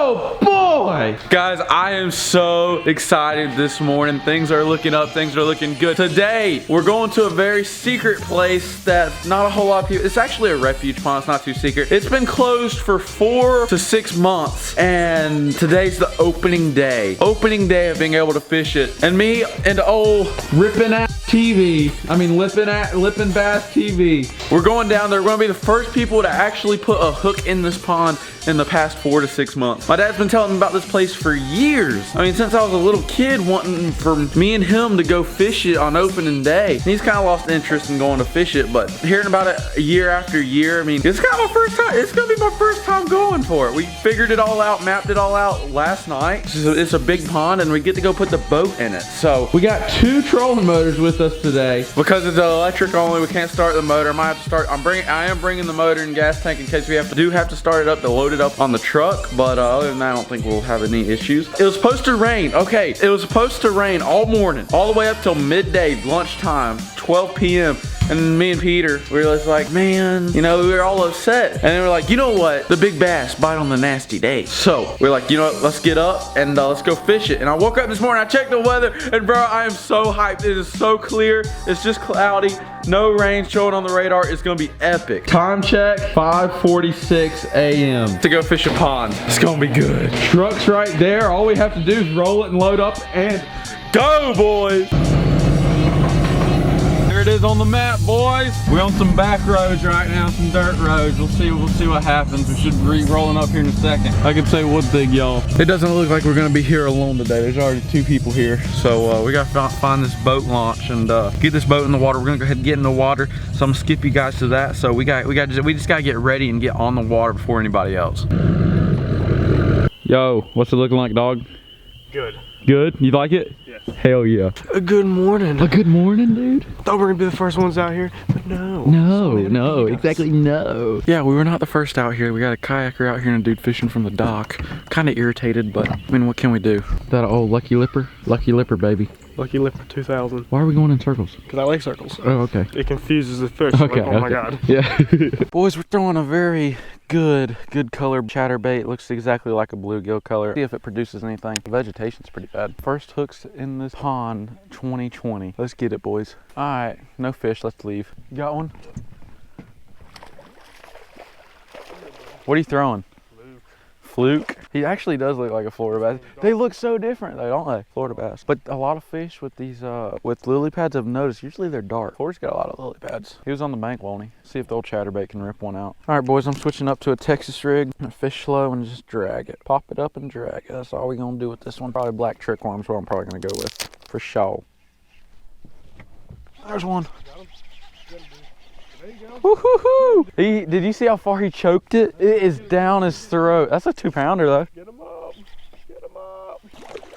Oh boy! Guys, I am so excited this morning. Things are looking up, things are looking good. Today, we're going to a very secret place that not a whole lot of people, it's actually a refuge pond, it's not too secret. It's been closed for 4 to 6 months, and today's the opening day. Opening day of being able to fish it. And me and old Rippin' Ass TV, Lippin' Bass TV, we're going down there. We're gonna be the first people to actually put a hook in this pond in the past 4 to 6 months. My dad's been telling me about this place for years. I mean, since I was a little kid, wanting for me and him to go fish it on opening day. And he's kind of lost interest in going to fish it, but hearing about it year after year, I mean, it's kind of my first time. It's gonna be my first time going for it. We figured it all out, mapped it all out last night. It's a big pond, and we get to go put the boat in it. So we got 2 trolling motors with us today. Because it's electric only, we can't start the motor. I might have to start. I am bringing the motor and gas tank in case we have to start it up to load it up on the truck, but other than that, I don't think we'll have any issues. It was supposed to rain. Okay, it was supposed to rain all morning, all the way up till midday, lunchtime, 12 p.m. And me and Peter, we were just like, man, you know, we were all upset. And then we're like, you know what? The big bass bite on the nasty days. So we're like, you know what? Let's get up and let's go fish it. And I woke up this morning, I checked the weather, and bro, I am so hyped. It is so clear. It's just cloudy. No rain showing on the radar. It's gonna be epic. Time check, 5:46 a.m. to go fish a pond. It's gonna be good. Truck's right there. All we have to do is roll it and load up and go, boys. There it is on the map, boys. We're on some back roads right now, some dirt roads. We'll see what happens. We should be rolling up here in a second. I can say one thing, y'all. It doesn't look like we're gonna be here alone today. There's already 2 people here. So we gotta find this boat launch and get this boat in the water. We're gonna go ahead and get in the water. So I'm gonna skip you guys to that. So we just gotta get ready and get on the water before anybody else. Yo, what's it looking like, dog? Good. Good? You like it? Yes. Hell yeah. A good morning. A good morning, dude. Thought we were gonna be the first ones out here, but no. No, exactly no. Yeah, we were not the first out here. We got a kayaker out here and a dude fishing from the dock. Kind of irritated, but I mean, what can we do? That old Lucky Lipper? Lucky Lipper, baby. Lucky Lipper 2000. Why are we going in circles? Because I like circles. Oh, okay. It confuses the fish. Okay, like, oh my god. Yeah. Boys, we're throwing a very good color chatterbait. Looks exactly like a bluegill color. See if it produces anything. The vegetation's pretty bad. First hooks in this pond 2020. Let's get it, boys. All right, no fish. Let's leave. You got one? What are you throwing? Fluke. He actually does look like a Florida bass. They look so different though, don't they? Florida bass. But a lot of fish with these with lily pads, I've noticed, usually they're dark. Florida's got a lot of lily pads. He was on the bank, won't he? See if the old chatterbait can rip one out. All right, boys, I'm switching up to a Texas rig. I'm gonna fish slow and just drag it. Pop it up and drag it. That's all we're gonna do with this one. Probably black trick worm's what I'm probably gonna go with for sure. There's one. Woo-hoo-hoo! Did you see how far he choked it? It is down his throat. That's a 2-pounder though. Get him up. Get him up.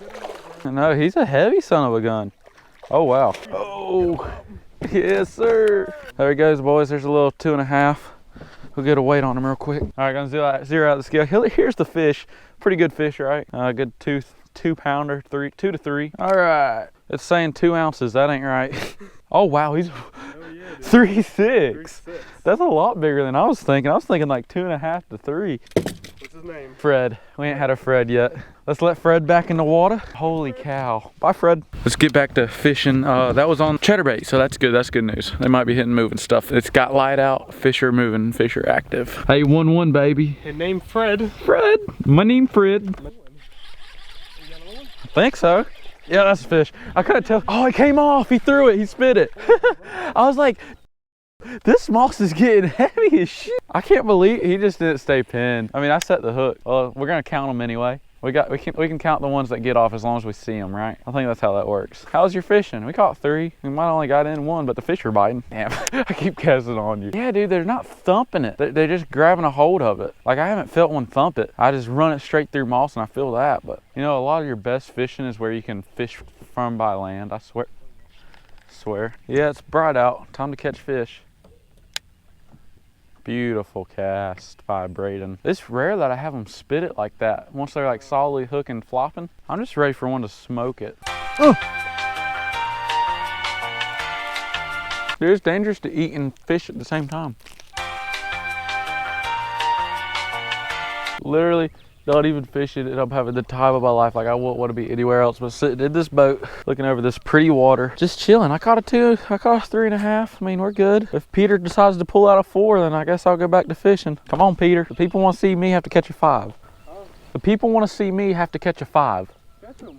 Get him up. No, he's a heavy son of a gun. Oh wow. Oh, yes sir. There he goes, boys. There's a little 2.5. We'll get a weight on him real quick. All right, gonna zero out the scale. Here's the fish. Pretty good fish, right? Good 2-pounder, 2 to 3. All right. It's saying 2 ounces. That ain't right. Oh wow, he's 3.6. That's a lot bigger than I was thinking. I was thinking like 2.5 to 3. What's his name? Fred. We ain't had a Fred yet. Let's let Fred back in the water. Holy cow. Bye, Fred. Let's get back to fishing. That was on chatterbait, so that's good. That's good news. They might be hitting moving stuff. It's got light out. Fish are moving. Fish are active. Hey, 1-1, baby. His name Fred. Fred. My name Fred. I think so. Yeah, that's a fish. I couldn't tell. Oh, it came off. He threw it. He spit it. I was like, this moss is getting heavy as shit. I can't believe he just didn't stay pinned. I mean, I set the hook. Well, we're gonna count them anyway. We can count the ones that get off as long as we see them, right? I think that's how that works. How's your fishing? We caught 3. We might only got in 1, but the fish are biting. Damn, I keep casting on you. Yeah, dude, they're not thumping it. They're just grabbing a hold of it. Like, I haven't felt one thump it. I just run it straight through moss and I feel that. But, you know, a lot of your best fishing is where you can fish from by land, I swear. Yeah, it's bright out. Time to catch fish. Beautiful cast by Braydon. It's rare that I have them spit it like that. Once they're like solidly hooking, flopping, I'm just ready for one to smoke it. Dude, it's dangerous to eat and fish at the same time. Literally not even fishing, and I'm having the time of my life. Like I wouldn't want to be anywhere else but sitting in this boat, looking over this pretty water, just chilling. I caught a 2, I caught a 3.5. I mean, we're good. If Peter decides to pull out a 4, then I guess I'll go back to fishing. Come on, Peter. The people want to see me have to catch a 5. The people want to see me have to catch a 5.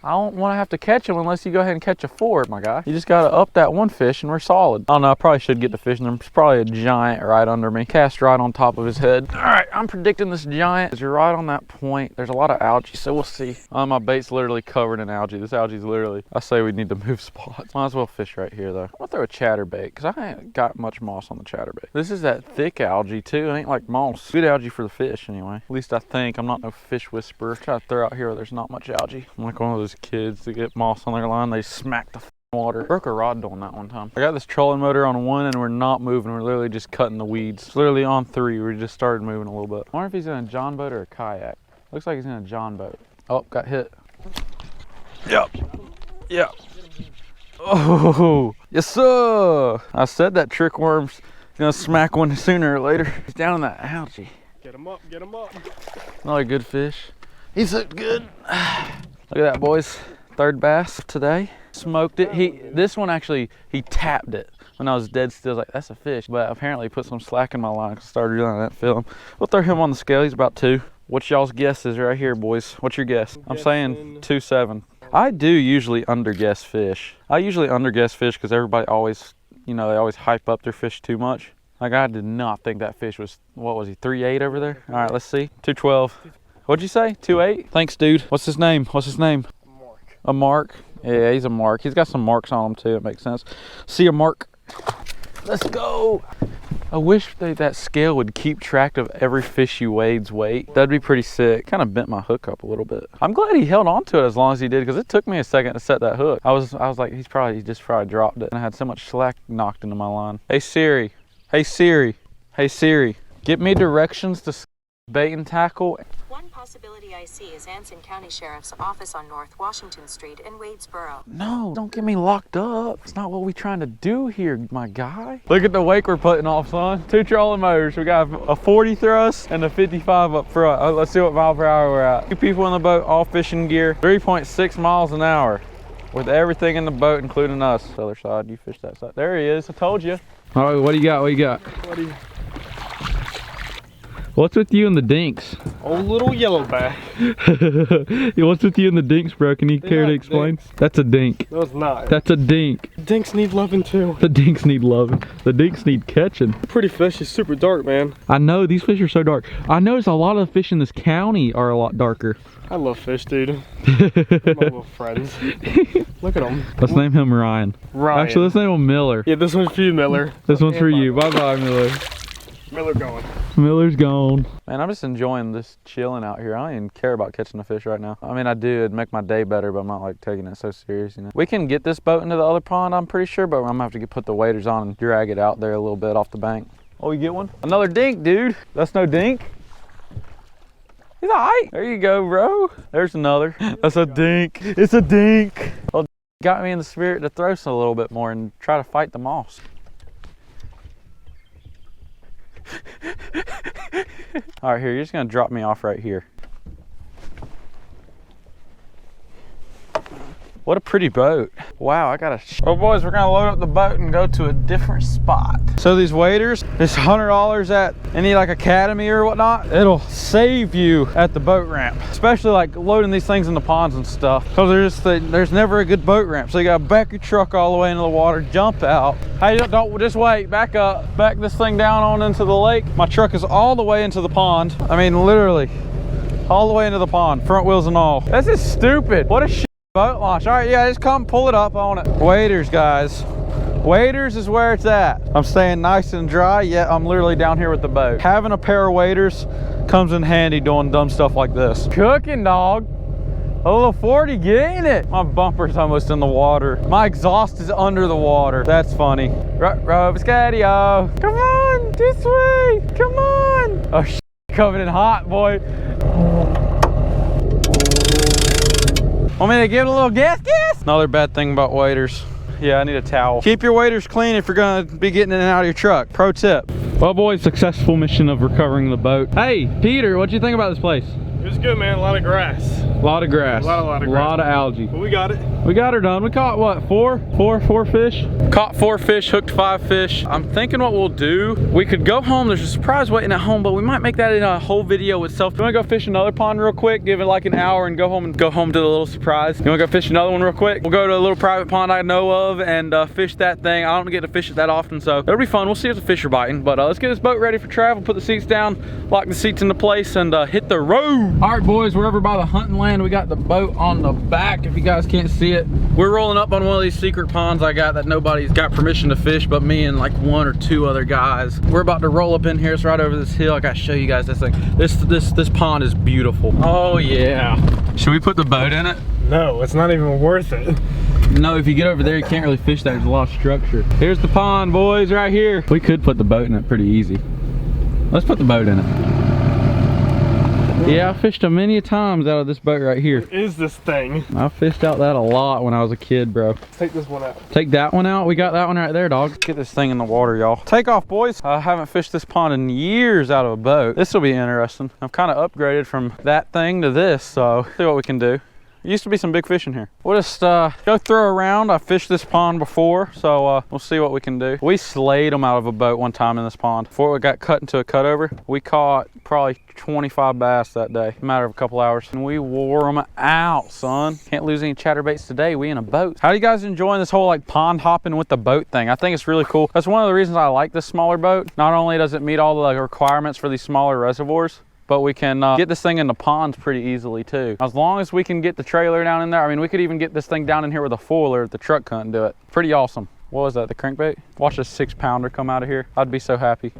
I don't want to have to catch them unless you go ahead and catch a 4, my guy. You just got to up that one fish and we're solid. I don't know, I probably should get to fishing. There's probably a giant right under me. Cast right on top of his head. All right, I'm predicting this giant is right on that point. There's a lot of algae, so we'll see. My bait's literally covered in algae. This algae's literally, I say we need to move spots. Might as well fish right here though. I'm gonna throw a chatterbait because I ain't got much moss on the chatterbait. This is that thick algae too. It ain't like moss. Good algae for the fish anyway. At least I think. I'm not no fish whisperer. Try to throw out here where there's not much algae. I'm like one of those kids that get moss on their line, they smack the water. Broke a rod doing that one time. I got this trolling motor on 1 and we're not moving. We're literally just cutting the weeds. It's literally on 3. We just started moving a little bit. I wonder if he's in a John boat or a kayak. Looks like he's in a John boat. Oh, got hit. Yep. Yep. Oh, yes sir. I said that trick worm's gonna smack one sooner or later. He's down in that algae. Get him up, get him up. Another good fish. He's so good. Look at that, boys. 3rd bass today. Smoked it. This one actually, he tapped it when I was dead still. I was like, that's a fish. But apparently he put some slack in my line. Started doing that film. We'll throw him on the scale. He's about 2. What's y'all's guesses right here, boys? What's your guess? I'm saying 2.7. I do usually underguess fish. I usually underguess fish because everybody always, you know, they always hype up their fish too much. Like I did not think that fish was, what was he, 3.8 over there? All right, let's see. 2.12. What'd you say? 2.8? Thanks, dude. What's his name? What's his name? Mark. A Mark? Yeah, he's a Mark. He's got some marks on him too. It makes sense. See a Mark. Let's go. I wish that scale would keep track of every fish you weight's weight. That'd be pretty sick. Kind of bent my hook up a little bit. I'm glad he held on to it as long as he did because it took me a second to set that hook. I was like, he just probably dropped it. And I had so much slack knocked into my line. Hey Siri. Hey Siri. Hey Siri. Get me directions to bait and tackle. One possibility I see is Anson County Sheriff's Office on North Washington Street in Wadesboro. No, don't get me locked up. It's not what we're trying to do here, my guy. Look at the wake we're putting off, son. 2 trolling motors. We got a 40 thrust and a 55 up front. Let's see what mile per hour we're at. 2 people in the boat, all fishing gear. 3.6 miles an hour with everything in the boat, including us. Other side, you fish that side. There he is, I told you. All right, what do you got? What do you got? What's with you and the dinks? Old little yellowback. What's with you and the dinks, bro? Can you care to explain? Dinks. That's a dink. No, it's not. That's a dink. Dinks need loving too. The dinks need loving. The dinks need catching. Pretty fish is super dark, man. I know, these fish are so dark. I noticed a lot of the fish in this county are a lot darker. I love fish, dude. They're my little friends. Look at them. Let's name him Ryan. Ryan. Actually, let's name him Miller. Yeah, this one's for you, Miller. This one's for you. Bye-bye, Miller. Miller going. Miller's gone. Man, I'm just enjoying this chilling out here. I don't even care about catching a fish right now. I mean, I do. It'd make my day better, but I'm not like taking it so serious, you know. We can get this boat into the other pond, I'm pretty sure, but I'm gonna have to put the waders on and drag it out there a little bit off the bank. Oh, you get one? Another dink, dude. That's no dink. He's all right. There you go, bro. There's another. That's a dink. It's a dink. Well, got me in the spirit to throw a little bit more and try to fight the moss. All right, here, you're just gonna drop me off right here. What a pretty boat. Wow, I gotta... Oh boys, we're gonna load up the boat and go to a different spot. So these waders, it's $100 at any like academy or whatnot. It'll save you at the boat ramp, especially like loading these things in the ponds and stuff. Because there's never a good boat ramp. So you gotta back your truck all the way into the water, jump out. Hey, don't just wait, back up. Back this thing down on into the lake. My truck is all the way into the pond. I mean, literally, all the way into the pond, front wheels and all. This is stupid. What a shit boat launch. All right, yeah, just come pull it up on it. Waders, guys. Waders is where it's at. I'm staying nice and dry, yet I'm literally down here with the boat. Having a pair of waders comes in handy doing dumb stuff like this. Cooking, dog. A little 40, getting it. My bumper's almost in the water. My exhaust is under the water. That's funny. Robiscadio. Come on, this way. Come on. Oh, shit, coming in hot, boy. Want me to give it a little gas? Another bad thing about waders. Yeah, I need a towel. Keep your waders clean if you're gonna be getting in and out of your truck. Pro tip. Well, boys, successful mission of recovering the boat. Hey, Peter, what'd you think about this place? It was good, man. A lot of grass. A lot of grass. A lot of grass. A lot of algae. But we got it. We got her done. We caught what, four fish? Caught 4 fish, hooked 5 fish. I'm thinking what we'll do, we could go home. There's a surprise waiting at home, but we might make that in a whole video itself. You wanna go fish another pond real quick? Give it like an hour and go home to the little surprise. You wanna go fish another one real quick? We'll go to a little private pond I know of and fish that thing. I don't get to fish it that often, so it'll be fun. We'll see if the fish are biting, but let's get this boat ready for travel. Put the seats down, lock the seats into place, and hit the road. All right, boys, we're over by the hunting land. We got the boat on the back, if you guys can't see it. We're rolling up on one of these secret ponds I got that nobody's got permission to fish but me and like 1 or 2 other guys. We're about to roll up in here. It's right over this hill. I gotta show you guys this thing. This pond is beautiful. Oh yeah. Should we put the boat in it? No, it's not even worth it. No, if you get over there, you can't really fish that. There's a lot of structure. Here's the pond, boys, right here. We could put the boat in it pretty easy. Let's put the boat in it. Yeah, I fished a many times out of this boat right here. What is this thing? I fished out that a lot when I was a kid, bro. Take this one out. Take that one out? We got that one right there, dog. Get this thing in the water, y'all. Take off, boys. I haven't fished this pond in years out of a boat. This will be interesting. I've kind of upgraded from that thing to this, so see what we can do. There used to be some big fish in here. We'll just go throw around. I fished this pond before, so we'll see what we can do. We slayed them out of a boat one time in this pond. Before we got cut into a cutover, we caught probably 25 bass that day, a matter of a couple hours. And we wore them out, son. Can't lose any chatterbaits today. We in a boat. How are you guys enjoying this whole like pond hopping with the boat thing? I think it's really cool. That's one of the reasons I like this smaller boat. Not only does it meet all the requirements for these smaller reservoirs, but we can get this thing in the ponds pretty easily too. As long as we can get the trailer down in there. I mean, we could even get this thing down in here with a foiler if the truck couldn't do it. Pretty awesome. What was that, the crankbait? Watch this 6-pounder come out of here. I'd be so happy.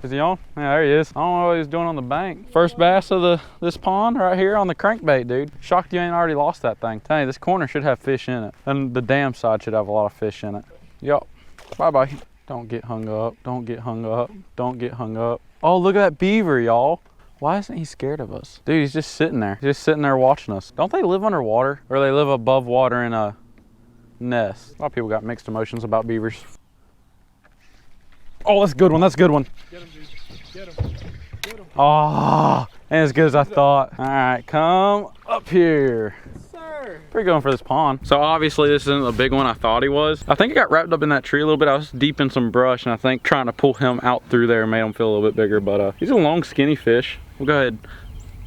Is he on? Yeah, there he is. I don't know what he's doing on the bank. First bass of this pond right here on the crankbait, dude. Shocked you ain't already lost that thing. Tell you, this corner should have fish in it. And the dam side should have a lot of fish in it. Yup. Bye-bye. Don't get hung up. Don't get hung up. Don't get hung up. Oh, look at that beaver, y'all. Why isn't he scared of us? Dude, he's just sitting there. He's just sitting there watching us. Don't they live underwater? Or they live above water in a nest? A lot of people got mixed emotions about beavers. Oh, that's a good one. That's a good one. Get him, dude. Get him. Get him. Oh, ain't as good as I thought. All right, come up here. Sir. Pretty good one for this pond. So obviously this isn't the big one I thought he was. I think he got wrapped up in that tree a little bit. I was deep in some brush and I think trying to pull him out through there made him feel a little bit bigger, but he's a long skinny fish. We'll go ahead,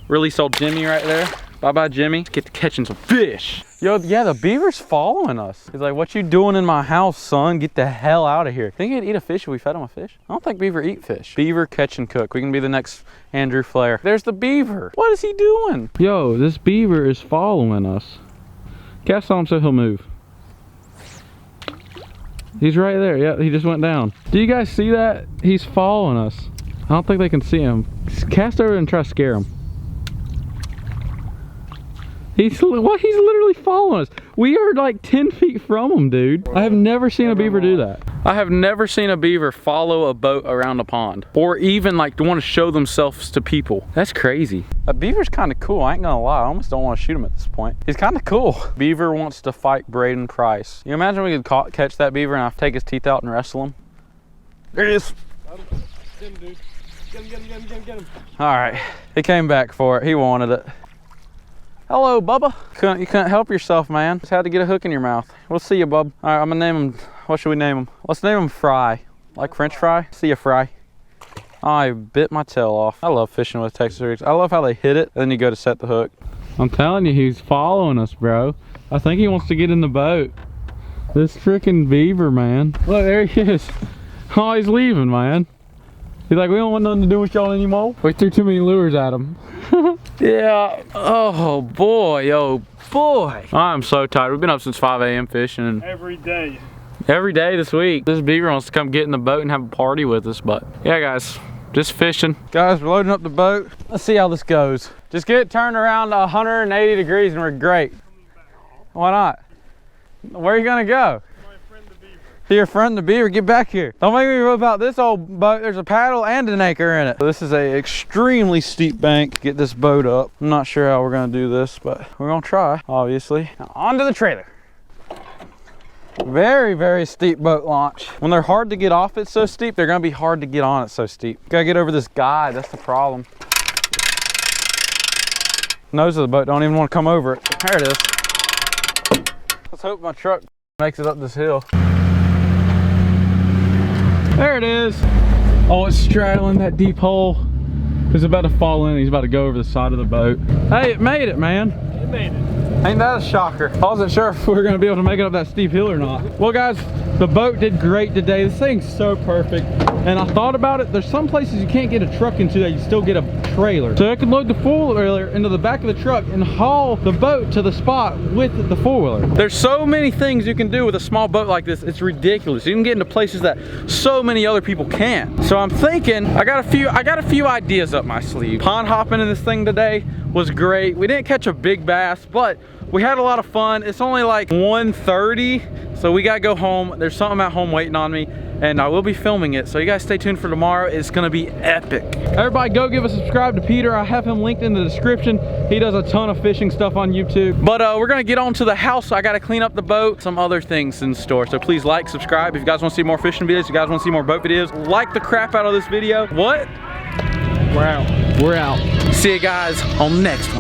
release old Jimmy right there. Bye-bye, Jimmy. Let's get to catching some fish. Yo, yeah, the beaver's following us. He's like, what you doing in my house, son? Get the hell out of here. Think he'd eat a fish if we fed him a fish? I don't think beaver eat fish. Beaver catch and cook. We can be the next Andrew Flair. There's the beaver. What is he doing? Yo, this beaver is following us. Cast on him so he'll move. He's right there. Yeah, he just went down. Do you guys see that? He's following us. I don't think they can see him. Cast over and try to scare him. He's literally following us. We are like 10 feet from him, dude. I have never seen a beaver do that. I have never seen a beaver follow a boat around a pond or even like want to show themselves to people. That's crazy. A beaver's kind of cool. I ain't gonna lie. I almost don't want to shoot him at this point. He's kind of cool. Beaver wants to fight Braydon Price. You imagine we could catch that beaver and I take his teeth out and wrestle him? There he is. Get him, dude. Get him. All right. He came back for it. He wanted it. Hello, Bubba. You couldn't help yourself, man. Just had to get a hook in your mouth. We'll see you, bub. All right, I'm gonna name him. What should we name him? Let's name him Fry. Like French fry? See ya, Fry. I bit my tail off. I love fishing with Texas rigs. I love how they hit it, and then you go to set the hook. I'm telling you, he's following us, bro. I think he wants to get in the boat. This freaking beaver, man. Look, there he is. Oh, he's leaving, man. He's like, we don't want nothing to do with y'all anymore. We threw too many lures at him. Yeah. Oh boy, oh boy. I'm so tired. We've been up since 5 a.m. fishing. Every day. Every day this week. This beaver wants to come get in the boat and have a party with us, but yeah, guys, just fishing. Guys, we're loading up the boat. Let's see how this goes. Just get it turned around 180 degrees and we're great. Why not? Where are you gonna go? Your friend the beaver, get back here. Don't make me rope out this old boat. There's a paddle and an anchor in it. This is a extremely steep bank to get this boat up. I'm not sure how we're gonna do this, but we're gonna try, obviously. Now onto the trailer. Very, very steep boat launch. When they're hard to get off it so steep, they're gonna be hard to get on it so steep. Gotta get over this guide, that's the problem. Nose of the boat don't even want to come over it. There it is. Let's hope my truck makes it up this hill. There it is. Oh, it's straddling that deep hole. He's about to fall in. He's about to go over the side of the boat. Hey, it made it, man. It made it. Ain't that a shocker? I wasn't sure if we were gonna be able to make it up that steep hill or not. Well guys, the boat did great today. This thing's so perfect. And I thought about it, there's some places you can't get a truck into that you still get a trailer. So I could load the four-wheeler into the back of the truck and haul the boat to the spot with the four-wheeler. There's so many things you can do with a small boat like this, it's ridiculous. You can get into places that so many other people can't. So I'm thinking, I got a few ideas up my sleeve. Pond hopping in this thing today was great. We didn't catch a big bass, but we had a lot of fun. It's only like 1:30, so we gotta go home. There's something at home waiting on me, and I will be filming it. So you guys stay tuned for tomorrow. It's gonna be epic. Everybody go give a subscribe to Peter. I have him linked in the description. He does a ton of fishing stuff on YouTube. But we're gonna get on to the house. So I gotta clean up the boat, some other things in store. So please like, subscribe. If you guys wanna see more fishing videos, if you guys wanna see more boat videos, like the crap out of this video. What? We're out. We're out. See you guys on the next one.